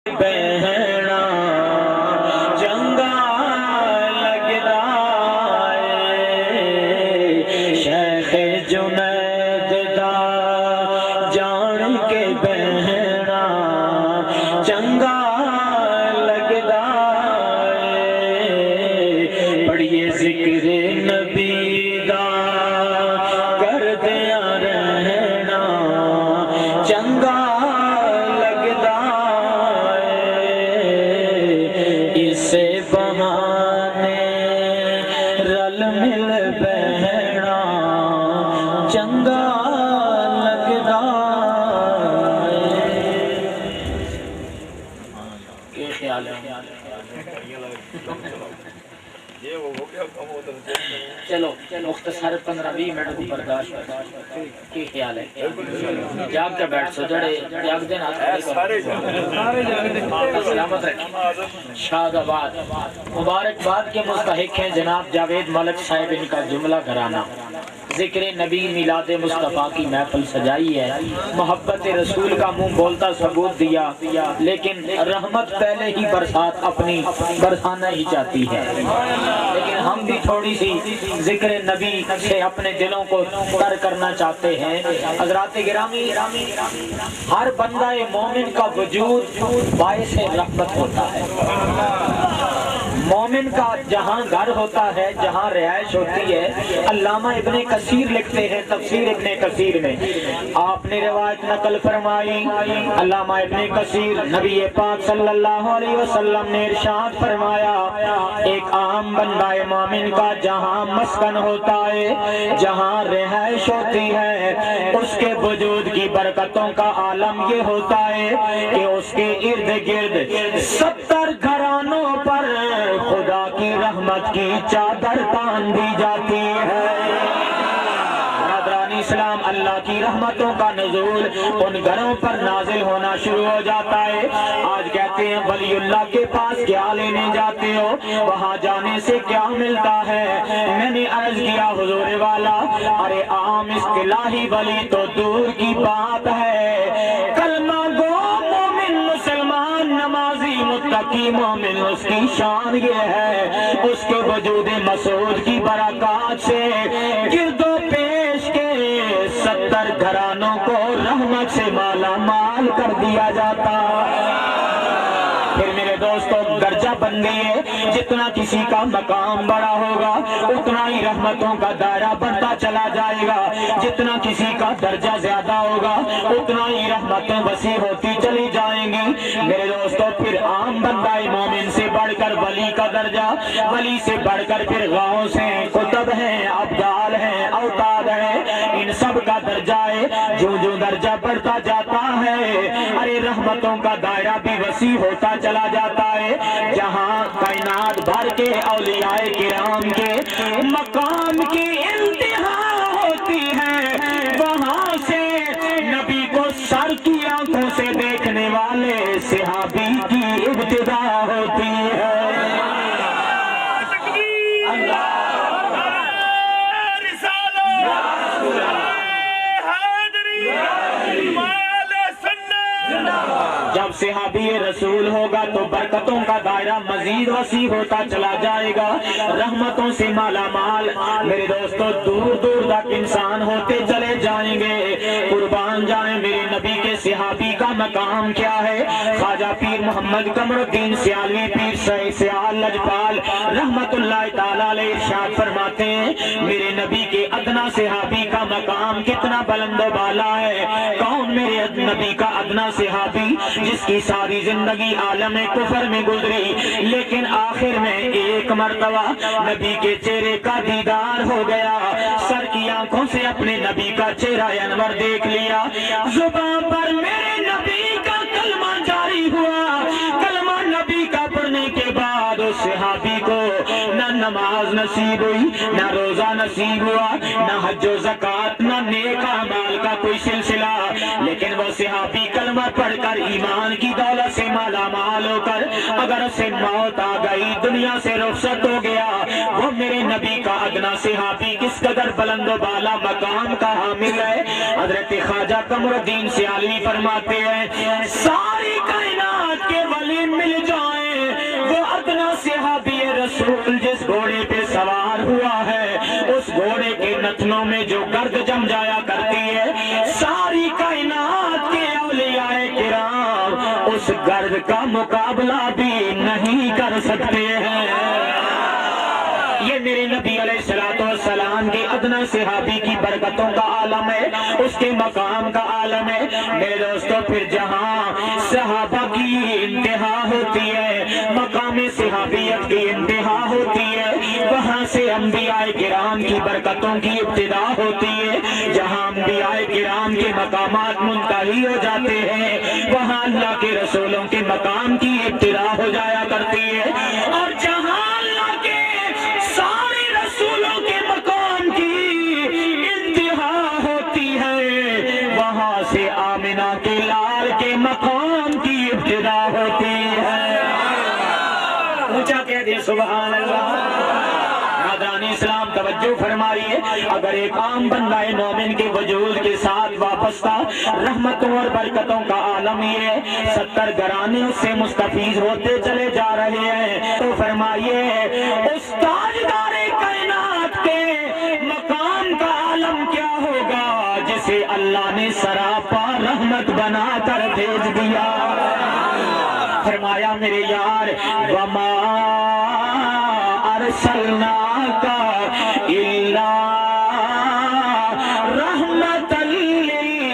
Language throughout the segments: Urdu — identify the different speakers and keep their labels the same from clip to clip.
Speaker 1: بہنا چنگا لگدا ہے شیخ جنید دا جان کے بہنا چنگا لگدا ہے پڑھیے ذکر نبی دا کردیا رہنا چنگا لگدا سے بہانے رل مل بہنا چنگا لگدا کیا خیال ہے چلو مختصر 15-20 منٹ کو برداشت کی خیال ہے جاگ کے بیٹھ سو جڑے جاگ دین سلامت رکھیں شاد آباد مبارکباد کے مستحق ہیں جناب جاوید ملک صاحب ان کا جملہ گھرانہ ذکر نبی میلاد مصطفیٰ کی محفل سجائی ہے محبت رسول کا منہ بولتا ثبوت دیا لیکن رحمت پہلے ہی برسات اپنی برسانا ہی چاہتی ہے لیکن ہم بھی تھوڑی سی ذکر نبی سے اپنے دلوں کو تر کرنا چاہتے ہیں حضرات گرامی ہر بندہ مومن کا وجود باعث رحمت ہوتا ہے مومن کا جہاں گھر ہوتا ہے جہاں رہائش ہوتی ہے علامہ ابن کثیر لکھتے ہیں تفسیر ابن کثیر میں آپ نے روایت نقل فرمائی علامہ ابن کثیر نبی پاک صلی اللہ علیہ وسلم نے ارشاد فرمایا ایک عام بندہ مومن کا جہاں مسکن ہوتا ہے جہاں رہائش ہوتی ہے اس کے وجود کی برکتوں کا عالم یہ ہوتا ہے کہ اس کے ارد گرد 70 گھرانوں پر خدا کی رحمت کی چادر تان دی جاتی ہے برادران اسلام اللہ کی رحمتوں کا نزول ان گھروں پر نازل ہونا شروع ہو جاتا ہے آج کہتے ہیں ولی اللہ کے پاس کیا لینے جاتے ہو وہاں جانے سے کیا ملتا ہے میں نے عرض کیا حضور والا ارے عام اصطلاحی ولی تو دور کی بات ہے کلمہ گو مومن مسلمان نمازی متقی مومن اس کی شان یہ ہے اس کے وجود مسعود کی برکات سے گرد و پیش کے 70 گھرانوں کو رحمت سے مالا مال کر دیا جاتا پھر میرے دوستوں درجہ بندی ہے جتنا کسی کا مقام بڑا ہوگا اتنا ہی رحمتوں کا دائرہ بڑھتا چلا جائے گا جتنا کسی کا درجہ زیادہ ہوگا اتنا ہی رحمتیں وسیع ہوتی چلی جائیں گی میرے دوستوں پھر عام بندہ مومن سے بڑھ کر ولی کا درجہ ولی سے بڑھ کر پھر غاؤں سے قطب ہیں ابدال ہیں اوتاد ہیں ان سب کا درجہ ہے جو جو درجہ بڑھتا جاتا ہے ارے رحمتوں کا دائرہ بھی وسیع ہوتا چلا جاتا ہے جہاں کائنات بھر کے اولیاء کرام کے مقام کی انتہا ہوتی ہے وہاں سے نبی کو سر کی آنکھوں سے دیکھنے والے صحابی کی ابتدا ہوتی ہے جب صحابی رسول ہوگا تو برکتوں کا دائرہ مزید وسیع ہوتا چلا جائے گا رحمتوں سے مالا مال میرے دوستو دور دور تک انسان ہوتے چلے جائیں گے قربان جائیں میرے نبی کے صحابی کا مقام کیا ہے خواجہ پیر محمد قمر الدین سیالوی پیر سیال لجپال رحمت اللہ تعالیٰ علیہ ارشاد فرماتے ہیں میرے نبی کے ادنا صحابی کا مقام کتنا بلند و بالا ہے کون میرے نبی کا ادنا صحابی جس کی ساری زندگی عالم کفر میں گزری لیکن آخر میں ایک مرتبہ نبی کے چہرے کا دیدار ہو گیا سر کی آنکھوں سے اپنے نبی کا چہرہ انور دیکھ لیا زبان پر میرے نبی کا کلمہ جاری ہوا کلمہ نبی کا پڑھنے کے بعد اس صحابی کو نہ نماز نصیب ہوئی نہ روزہ نصیب ہوا نہ حج و زکوٰۃ نہ نیک اعمال کا کوئی سلسلہ لیکن وہ صحابی کلمہ پڑھ کر ایمان کی دولت سے مالا مال ہو کر اگر اسے موت آ گئی دنیا سے رخصت ہو گیا وہ میرے نبی کا ادنا صحابی کس قدر بلند و بالا مقام کا حامل ہے حضرت خواجہ قمر الدین سیالوی فرماتے ہیں ساری کائنات کے جس گھوڑے پہ سوار ہوا ہے اس گھوڑے کے نتنوں میں جو گرد جم جایا کرتی ہے، ساری کائنات کے اولیاء کرام اس گرد کا مقابلہ بھی نہیں کر سکتے ہیں۔ یہ میرے نبی علیہ السلام کے ادنا صحابی کی برکتوں کا عالم ہے، اس کے مقام کا عالم ہے۔ میرے دوستو پھر جہاں صحابہ کی انتہا ہوتی ہے، مقام صحابیت کی انتہا ہوتی ہے، وہاں سے انبیاء کرام کی برکتوں کی ابتدا ہوتی ہے۔ جہاں انبیاء کرام کے مقامات منتہی ہو جاتے ہیں، وہاں اللہ کے رسولوں کے مقام کی ابتدا ہو جایا کرتی ہے۔ اور جہاں اللہ کے سارے رسولوں کے مقام کی انتہا ہوتی ہے، وہاں سے آمنہ کے لال کے مقام کی ابتدا ہوتی ہے۔ اونچا کہہ دیں سبحان اللہ۔ ناظران اسلام توجہ فرمائیے، اگر ایک عام بندہ مومن کے وجود کے ساتھ وابستہ رحمتوں اور برکتوں کا عالم یہ 70 گھرانے اس سے مستفیض ہوتے چلے جا رہے ہیں، تو فرمائیے اس تاجدار کائنات کے مقام کا عالم کیا ہوگا جسے اللہ نے سراپا رحمت بنا کر بھیج دیا۔ فرمایا میرے یار وما ارسلناک الا رحمت للعالمین۔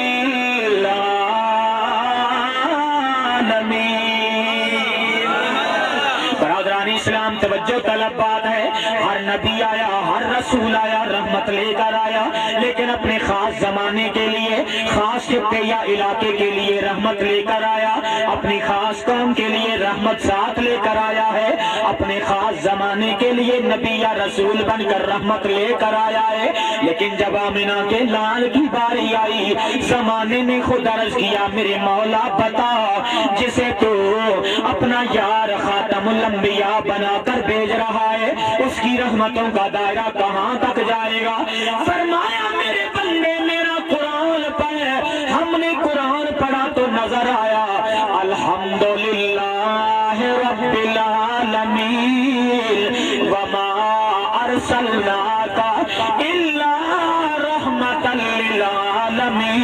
Speaker 1: برادران اسلام توجہ طلب بات ہے، ہر نبی آیا، ہر رسول آیا، رحمت لے کر آیا، لیکن اپنے خاص زمانے کے لیے، خاص خطے یا علاقے کے لیے رحمت لے کر آیا، اپنی خاص قوم کے لیے رحمت ساتھ لے کر آیا ہے، اپنے خاص زمانے کے لیے نبی یا رسول بن کر رحمت لے کر آیا ہے۔ لیکن جب آمنہ کے لال کی باری آئی، زمانے نے خود عرض کیا میرے مولا بتا جسے تو اپنا یار خاتم الانبیاء بنا کر بھیج رہا ہے، اس کی رحمتوں کا دائرہ کہاں تک جائے گا؟ فرمایا میرے بندے میرا قرآن پڑھ، ہم نے قرآن پڑھا تو نظر آیا الحمدللہ رب العالمین وما ارسلناک الا رحمت للعالمین۔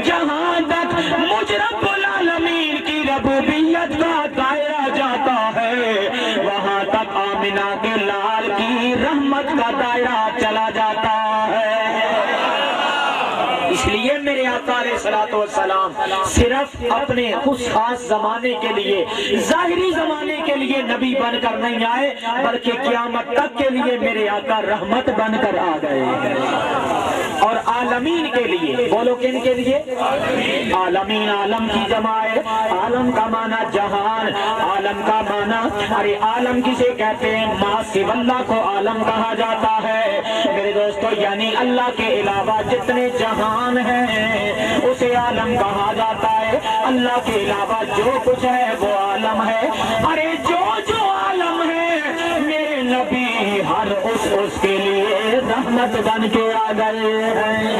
Speaker 1: جہاں تک مجھ رب العالمین کی ربوبیت کا دائرہ جاتا ہے، وہاں تک آمنہ کے لال کی رحمت کا دائرہ چلا جاتا ہے۔ اس لیے میرے آقا علیہ السلام صرف اپنے اس خاص زمانے کے لیے، ظاہری زمانے کے لیے نبی بن کر نہیں آئے، بلکہ قیامت تک کے لیے میرے آقا رحمت بن کر آ گئے اور عالمین کے لیے۔ بولو کن کے لیے؟ عالمین، عالم کی جمع ہے، عالم کا معنی جہان، عالم کا معنی ارے عالم کسے کہتے ہیں؟ ما سوی اللہ کو عالم کہا جاتا ہے میرے دوستو، یعنی اللہ کے علاوہ جتنے جہان ہیں اسے عالم کہا جاتا ہے۔ اللہ کے علاوہ جو کچھ ہے وہ عالم ہے۔ ارے جو عالم ہے میرے نبی ہر اس کے لیے رحمت بن کے آ گئے ہیں۔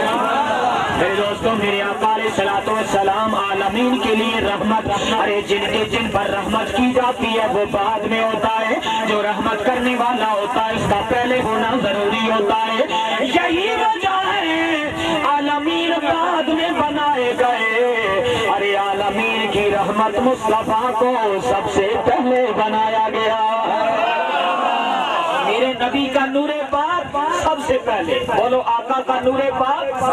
Speaker 1: میرے دوستوں میرے آقا علیہ السلام عالمین کے لیے رحمت، ارے جن پر رحمت کی جاتی ہے وہ بعد میں ہوتا ہے، جو رحمت کرنے والا ہوتا ہے اس کا پہلے ہونا ضروری ہوتا ہے۔ یہی وجہ ہے عالمین بعد میں بنائے گئے، ارے عالمین کی رحمت مصطفیٰ کو سب سے پہلے بنایا گیا۔ میرے نبی کا نور پاک سب سے پہلے، بولو آقا کا نور پاک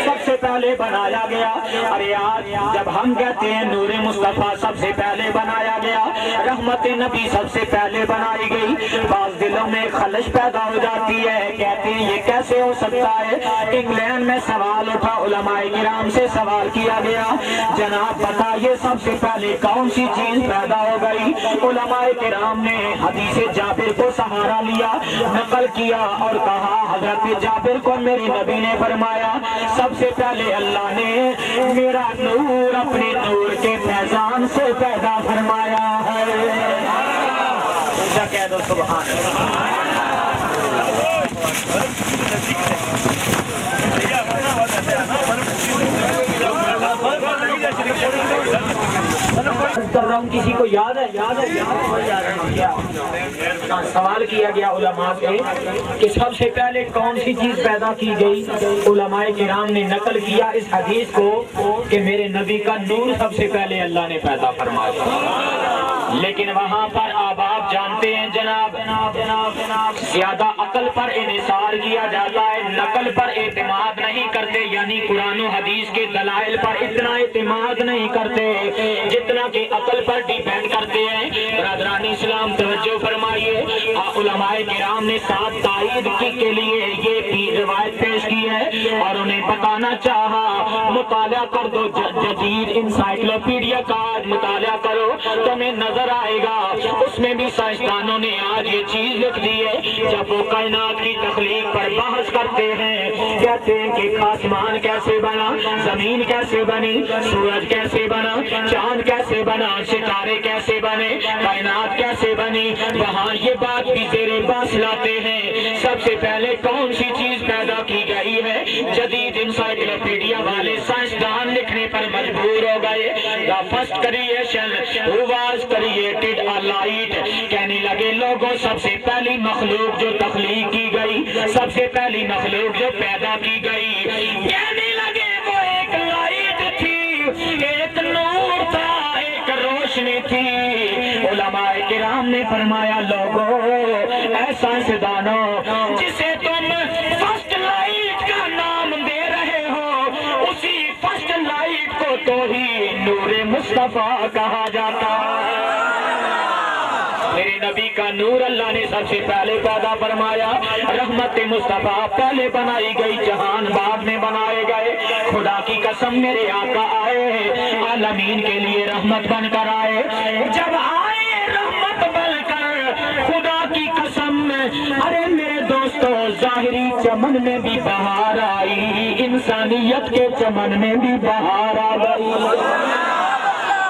Speaker 1: سب سے پہلے بنایا گیا۔ ارے آج جب ہم کہتے ہیں نور مصطفیٰ سب سے پہلے بنایا گیا، رحمت نبی سب سے پہلے بنائی گئی، بعض دلوں میں خلش پیدا ہو جاتی ہے، کہتے ہیں یہ کیسے ہو سکتا ہے؟ انگلینڈ میں سوال اٹھا، علماء کرام سے سوال کیا گیا جناب بتائیے سب سے پہلے کون سی چیز پیدا ہو گئی؟ علماء کرام نے حدیث جابر کو سہارا لیا، نقل کیا اور کہا حضرت جابر کو میرے نبی نے فرمایا سب سے پہلے اللہ نے میرا نور اپنے نور کے فیضان سے پیدا فرمایا ہے۔ کہہ دو سبحان اللہ۔ کر رہا ہوں، کسی کو یاد ہے؟
Speaker 2: سوال کیا گیا علماء سے کہ سب سے پہلے کون سی چیز پیدا کی گئی؟ علماء کرام نے نقل کیا اس حدیث کو کہ میرے نبی کا نور سب سے پہلے اللہ نے پیدا فرمایا۔ لیکن وہاں پر آپ جانتے ہیں جناب، زیادہ عقل پر انحصار کیا جاتا ہے، نقل پر اعتماد نہیں کرتے، یعنی قرآن و حدیث کے دلائل پر اتنا اعتماد نہیں کرتے جتنا کہ عقل پر ڈیپینڈ کرتے ہیں۔ برادران اسلام توجہ فرمائیے، علماء کرام نے ساتھ تائید کے لیے یہ روایت پیش کی ہے اور انہیں بتانا چاہا مطالعہ کر دو، جدید انسائکلوپیڈیا کا مطالعہ کرو، تمہیں نظر آئے گا اس میں بھی سائنسدانوں نے آج یہ چیز لکھ دی ہے۔ جب وہ کائنات کی تخلیق پر بحث کرتے ہیں، کہتے ہیں کہ آسمان کیسے بنا، زمین کیسے بنی، سورج کیسے بنا، چاند کیسے بنا، ستارے کیسے بنے، کائنات کیسے بنی، وہاں یہ بات بھی زیر بحث لاتے ہیں سب سے پہلے کون سی چیز پیدا کی گئی ہے۔ جدید انسائکلوپیڈیا والے سائنسدان لکھنے پر مجبور ہو گئے، the first creation who was created a light، کہنے لگے لوگوں سب سے پہلی مخلوق جو تخلیق کی گئی، سب سے پہلی مخلوق جو پیدا کی گئی، کہنے لگے وہ ایک لائٹ تھی، ایک نور تھا، ایک روشنی تھی۔ علماء کرام نے فرمایا لوگوں، اے سائنسدانوں، جسے تم فرسٹ لائٹ کا نام دے رہے ہو، اسی فرسٹ لائٹ کو تو ہی نور مصطفیٰ کہا جاتا ہے۔ میرے نبی کا نور اللہ نے سب سے پہلے پیدا فرمایا، رحمت مصطفیٰ پہلے بنائی گئی، جہان بعد میں بنائے گئے۔ خدا کی قسم میرے آقا آئے، عالمین کے لیے رحمت بن کر آئے، جب آئے رحمت بن کر، خدا کی قسم، ارے میرے دوستو، ظاہری چمن میں بھی بہار آئی، انسانیت کے چمن میں بھی بہار آ گئی۔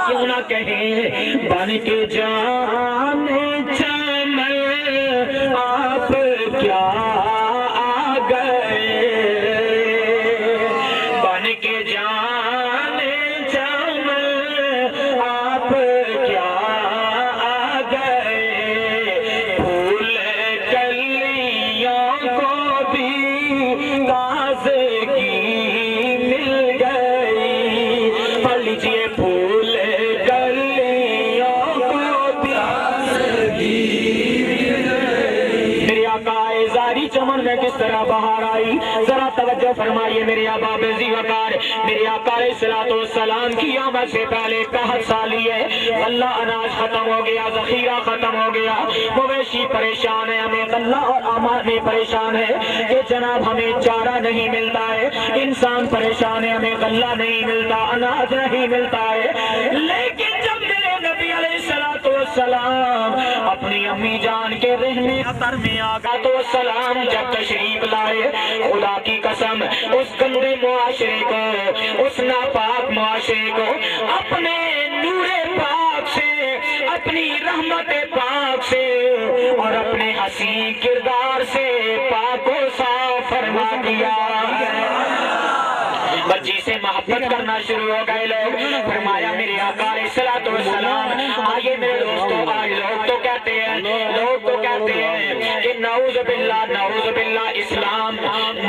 Speaker 2: کیوں نہ کہیں بن کے جانے چمن آپ کیا آ گئے، بن کے جانے چمن آپ کیا آ گئے، پھول کلیوں کو بھی تازگی مل گئی۔ پڑھ لیجیے، پھول چمن میں کس طرح بہار آئی، ذرا توجہ فرمائیے میرے احباب ذیوقار۔ میرے آقا علیہ الصلوۃ والسلام کی آمد سے پہلے 61 سال ہی ہے، غلہ اناج ختم ہو گیا، ذخیرہ ختم ہو گیا، مویشی پریشان ہے، ہمیں غلہ اور آماد میں پریشان ہے کہ جناب ہمیں چارہ نہیں ملتا ہے، انسان پریشان ہے، ہمیں غلہ نہیں ملتا، اناج نہیں ملتا ہے۔ لیکن جب میرے نبی علیہ الصلوۃ والسلام اپنی امی جان کے رہنے اثر میں آگا تو سلام جب تشریف لائے، خدا کی قسم اس گندے معاشرے کو، اس ناپاک معاشرے کو اپنے نور پاک سے، اپنی رحمت پاک سے اور اپنے حسین کردار سے پاک و صاف فرما دیا۔ بچی سے محبت کرنا شروع ہو گئے لوگ۔ فرمایا میرے آقا علیہ الصلوۃ والسلام، آئیے میرے دوستو، آج لوگ تو کہتے ہیں کہ نعوذ باللہ نعوذ باللہ، اسلام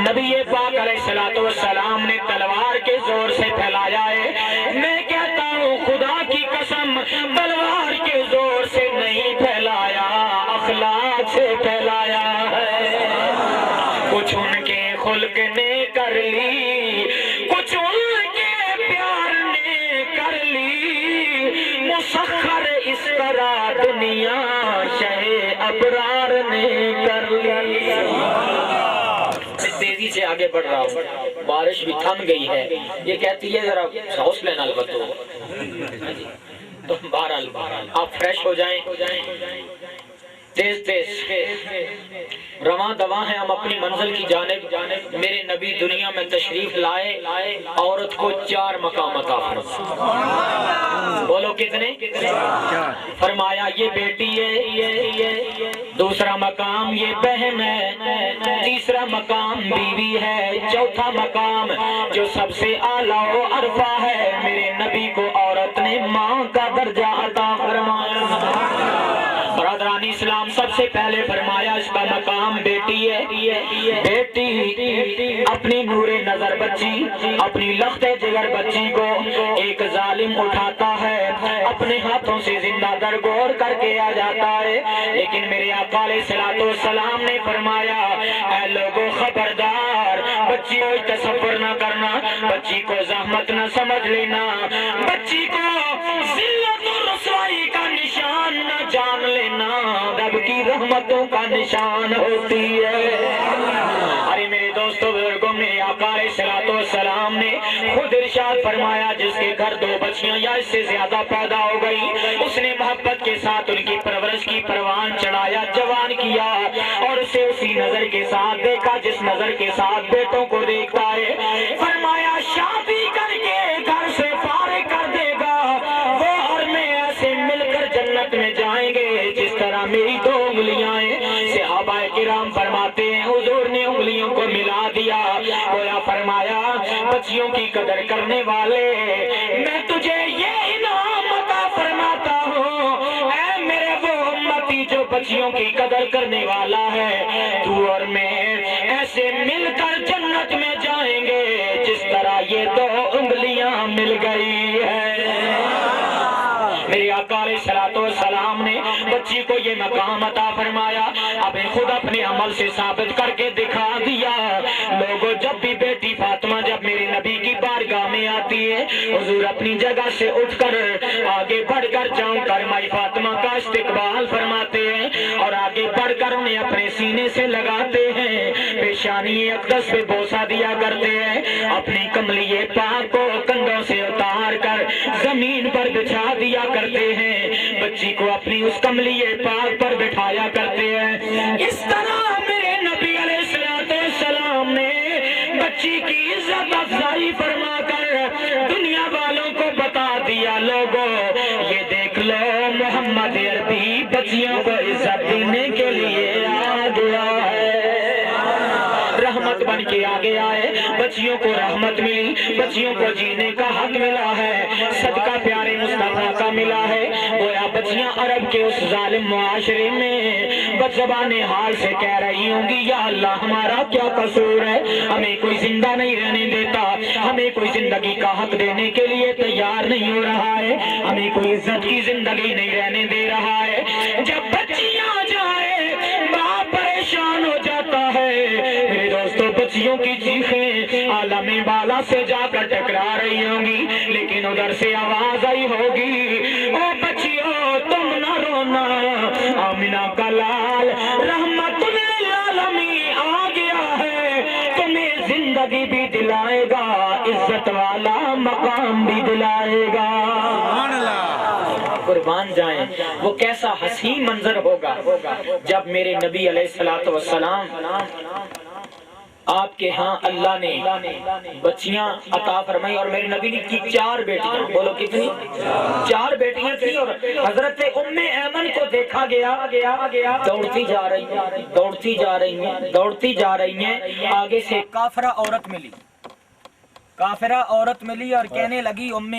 Speaker 2: نبی پاک علیہ الصلوۃ والسلام نے تلوار کے زور سے پھیلایا ہے۔ میں کہتا ہوں خدا کی قسم، تلوار کے زور سے نہیں پھیلایا، اخلاق سے پھیلایا ہے۔ کچھ ان کے خلق نے کر لی، کچھ ان کے پیار نے کر لی، مسخر اس طرح دنیا شہ ابرار نے کر لی۔ تیزی سے آگے بڑھ رہا ہوں، بارش بھی تھم گئی ہے، یہ کہتی ہے ذرا حوصلے نال بتو، تو بہرحال آپ فریش ہو جائیں، تیز رواں دواں ہیں ہم اپنی منزل کی جانب۔ میرے نبی دنیا میں تشریف لائے، عورت کو 4 مقام عطا فرمائے۔ بولو کتنے؟ فرمایا یہ بیٹی ہے، دوسرا مقام یہ بہن ہے، تیسرا مقام بیوی ہے، چوتھا مقام جو سب سے اعلیٰ و عرفہ ہے، میرے نبی کو عورت نے ماں کا درجہ عطا فرمایا۔ برادران اسلام، سب سے پہلے پہلے فرمایا اس کا مقام بیٹی ہے. بیٹی اپنی نور نظر بچی, اپنی لخت جگر بچی کو ایک ظالم اٹھاتا ہے, اپنے ہاتھوں سے زندہ درگور کر کے آ جاتا ہے. لیکن میرے آقا علیہ الصلوۃ والسلام نے فرمایا اے لوگوں خبردار, بچی کو تصور نہ کرنا, بچی کو زحمت نہ سمجھ لینا, بچی کو ذلت و رسوائی کا نشان نہ جان لینا, رب کی رحمتوں کا نشان ہوتی ہے. ارے میرے دوستو بزرگوں, میرے آقا علیہ الصلوۃ والسلام نے خود ارشاد فرمایا جس کے گھر 2 بچیاں یا اس سے زیادہ پیدا ہو گئی, اس نے محبت کے ساتھ ان کی پرورش کی, پروان چڑھایا, جوان کیا, اور اسے اسی نظر کے ساتھ دیکھا جس نظر کے ساتھ بیٹوں کو دیکھتا ہے. فرمایا شادی کر کے گھر سے فارغ کر دے گا, وہ اور میں ایسے مل کر جنت میں جائیں گے جس طرح میری 2 انگلیاں ہیں. صحابہ کرام فرماتے ہیں حضور نے انگلیوں کو ملا دیا, گویا فرمایا بچیوں کی قدر کرنے والے میں تجھے یہ انعام عطا فرماتا ہوں, اے میرے وہ امتی جو بچیوں کی قدر کرنے والا ہے, تو اور میں ایسے مل کر جنت میں جائیں گے جس طرح یہ 2 انگلیاں مل گئی ہے. میرے آقا علیہ الصلوۃ والسلام نے بچی کو یہ مقام عطا فرمایا, اب خود اپنے عمل سے ثابت کر کے دکھا دیا. لوگوں جب بھی بیٹی فاطمہ جب میرے نبی کی بارگاہ میں آتی ہے, حضور اپنی جگہ سے اٹھ کر آگے بڑھ کر جاؤں کر مائی فاطمہ کا استقبال فرماتے ہیں, اور آگے بڑھ کر انہیں اپنے سینے سے لگاتے ہیں, پیشانی اقدس پہ بوسہ دیا کرتے ہیں, اپنی کملی پاک کو کندھوں سے اتار کر زمین پر بچھا دیا کرتے ہیں, بچی کو اپنی اس کملی پاک پر بٹھایا کرتے ہیں. اس طرح میرے نبی علیہ الصلوۃ والسلام نے بچی کی عزت افزائی فرما کر دنیا والوں کو بتا دیا, لوگوں یہ دیکھ لو محمد عربی بچیوں کو عزت دینے کے لیے آ گیا ہے, رحمت بن کے آگے آئے, بچیوں کو رحمت ملی, بچیوں کو جینے کا حق ملا ہے, صدقہ پیارے مصطفیٰ کا ملا ہے. گویا بچیاں عرب کے اس ظالم معاشرے میں بزبان حال سے کہہ رہی ہوں گی یا اللہ ہمارا کیا قصور ہے, ہمیں کوئی زندہ نہیں رہنے دیتا, ہمیں کوئی زندگی کا حق دینے کے لیے تیار نہیں ہو رہا ہے, ہمیں کوئی عزت کی زندگی نہیں رہنے دے رہا ہے. جب بچیاں جائے باپ پریشان ہو جاتا ہے. میرے دوستوں بچیوں کی چیخیں عالم بالا سے جا کر ٹکرا رہی ہوں گی, لیکن ادھر سے آواز آئی ہوگی او بچیوں تم نہ رونا, آمنہ کا لال رحمت للعالمین آ گیا ہے, تمہیں زندگی بھی دلائے گا, عزت والا مقام بھی دلائے گا. قربان جائیں وہ کیسا حسین منظر ہوگا جب میرے نبی علیہ الصلوۃ والسلام آپ کے ہاں اللہ نے بچیاں عطا فرمائی, اور میرے نبی نے کی 4 بیٹیاں, بولو کتنی, 4 بیٹیاں تھیں. اور حضرت ام ایمن کو دیکھا گیا دوڑتی جا رہی ہیں, دوڑتی جا رہی ہیں, دوڑتی جا رہی ہیں, آگے سے کافرہ عورت ملی, کافرہ عورت ملی اور کہنے لگی ام